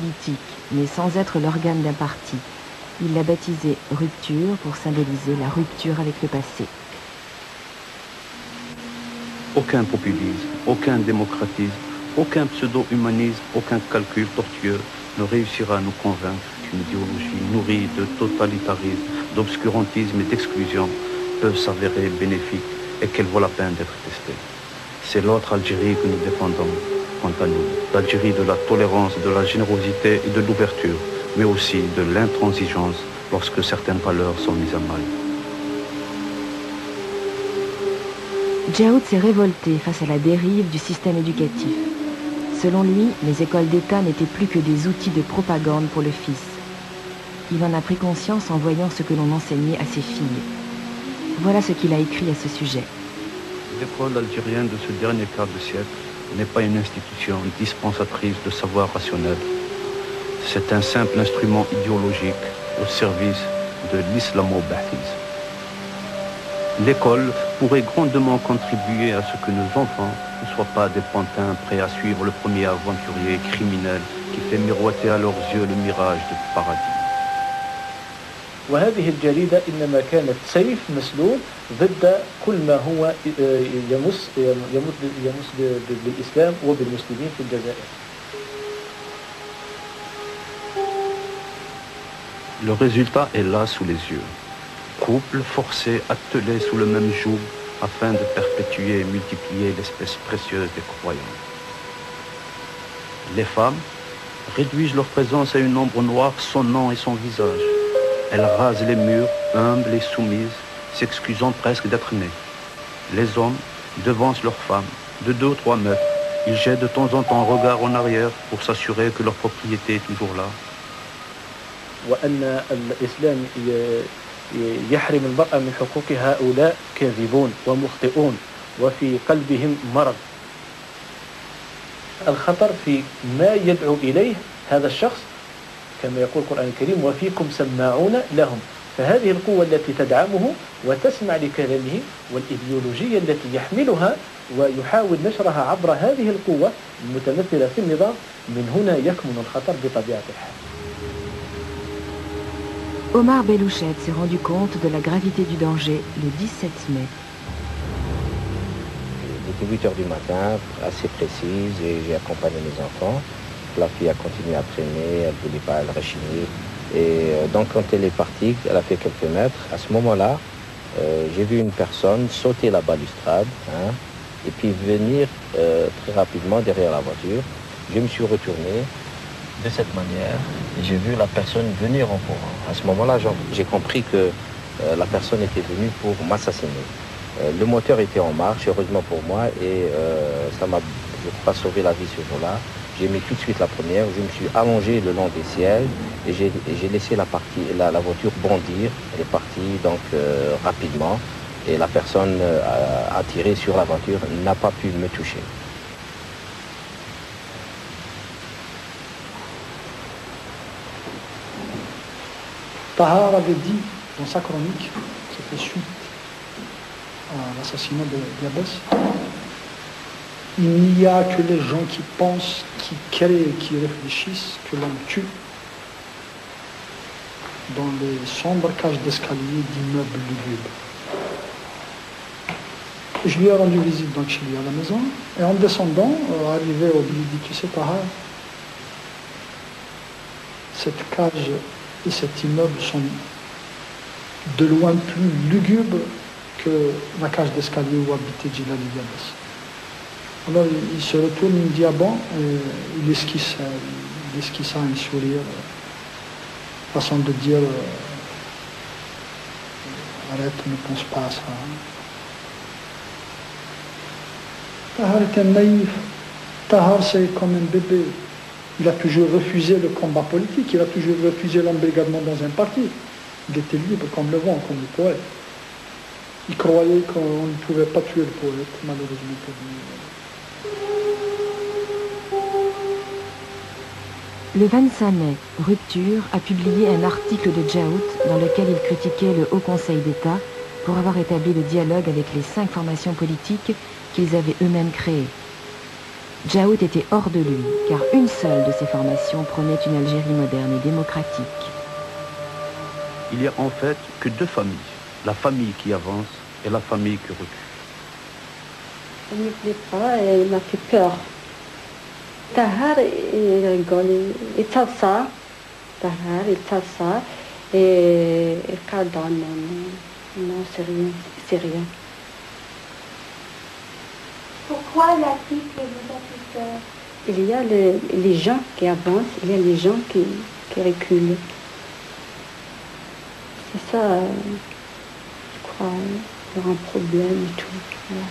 politique, mais sans être l'organe d'un parti. Il l'a baptisée Rupture pour symboliser la rupture avec le passé. Aucun populisme, aucun démocratisme, aucun pseudo-humanisme, aucun calcul tortueux ne réussira à nous convaincre qu'une idéologie nourrie de totalitarisme, d'obscurantisme et d'exclusion peut s'avérer bénéfique et qu'elle vaut la peine d'être testée. C'est l'autre Algérie que nous défendons, quant à nous, l'Algérie de la tolérance, de la générosité et de l'ouverture, mais aussi de l'intransigeance lorsque certaines valeurs sont mises à mal. Djaoud s'est révolté face à la dérive du système éducatif. Selon lui, les écoles d'État n'étaient plus que des outils de propagande pour le fils. Il en a pris conscience en voyant ce que l'on enseignait à ses filles. Voilà ce qu'il a écrit à ce sujet. L'école algérienne de ce dernier quart de siècle n'est pas une institution dispensatrice de savoir rationnel. C'est un simple instrument idéologique au service de l'islamo-baptisme. L'école pourrait grandement contribuer à ce que nos enfants ne soient pas des pantins prêts à suivre le premier aventurier criminel qui fait miroiter à leurs yeux le mirage du paradis. وهذه الجريدة إنما كانت سيف مسلول ضد كل ما هو يمس بالإسلام وبالمسلمين في الجزائر. Le résultat est là sous les yeux. Couples forcés, attelés sous le même joug afin de perpétuer et multiplier l'espèce précieuse des croyants. Les femmes réduisent leur présence à une ombre noire, son nom et son visage. Elles rasent les murs, humbles et soumises, s'excusant presque d'être nées. Les hommes devancent leurs femmes de 2 ou 3 mètres. Ils jettent de temps en temps un regard en arrière pour s'assurer que leur propriété est toujours là. وأن الإسلام يحرم المرأة من حقوق هؤلاء كاذبون ومخطئون وفي قلبهم مرض. الخطر في ما يدعو إليه هذا الشخص كما يقول القرآن الكريم وفيكم سماعون لهم. فهذه القوة التي تدعمه وتسمع لكلامه والإيديولوجية التي يحملها ويحاول نشرها عبر هذه القوة المتمثلة في النظام من هنا يكمن الخطر بطبيعة الحال. Omar Belouched s'est rendu compte de la gravité du danger le 17 mai. Il était 8 h du matin, assez précise, et j'ai accompagné mes enfants. La fille a continué à traîner, elle ne voulait pas, elle rechignait. Et donc quand elle est partie, elle a fait quelques mètres. À ce moment-là, j'ai vu une personne sauter la balustrade, et puis venir très rapidement derrière la voiture. Je me suis retourné de cette manière et j'ai vu la personne venir en courant. À ce moment-là, j'ai compris que la personne était venue pour m'assassiner. Le moteur était en marche, heureusement pour moi, et ça m'a, je crois, sauvé la vie ce jour-là. J'ai mis tout de suite la première, je me suis allongé le long des sièges et j'ai laissé la voiture bondir. Elle est partie donc rapidement et la personne a tiré sur la voiture, n'a pas pu me toucher. Tahar avait dit dans sa chronique, qui fait suite à l'assassinat de Diabès, il n'y a que les gens qui pensent, qui créent, qui réfléchissent, que l'on tue dans les sombres cages d'escalier d'immeubles lugubres. Je lui ai rendu visite donc chez lui à la maison, et en descendant, arrivé au lieu, il dit, tu sais Tahar, cette cage et cet immeuble sont de loin plus lugubres que la cage d'escalier où habitait Djilali Diabès. Alors il se retourne, il me dit ah bon, il esquisse un sourire, façon de dire arrête, ne pense pas à ça. Tahar était naïf, Tahar c'est comme un bébé. Il a toujours refusé le combat politique, il a toujours refusé l'embrigadement dans un parti. Il était libre comme le vent, comme le poète. Il croyait qu'on ne pouvait pas tuer le poète, malheureusement pour lui. Le 25 mai, Rupture a publié un article de Djaoud dans lequel il critiquait le Haut Conseil d'État pour avoir établi le dialogue avec les 5 formations politiques qu'ils avaient eux-mêmes créées. Djaout était hors de lui, car une seule de ces formations prônait une Algérie moderne et démocratique. Il y a en fait que deux familles, la famille qui avance et la famille qui recule. Ça ne me plaît pas et il m'a fait peur. Tahar, il rigole, il savent ça. Tahar, ils savent ça. Et Kada, non, c'est rien, c'est rien. Pourquoi la fille qui vous a fait peur? Il y a les gens qui avancent, il y a les gens qui reculent. C'est ça, je crois, il y aura un problème et tout. Voilà.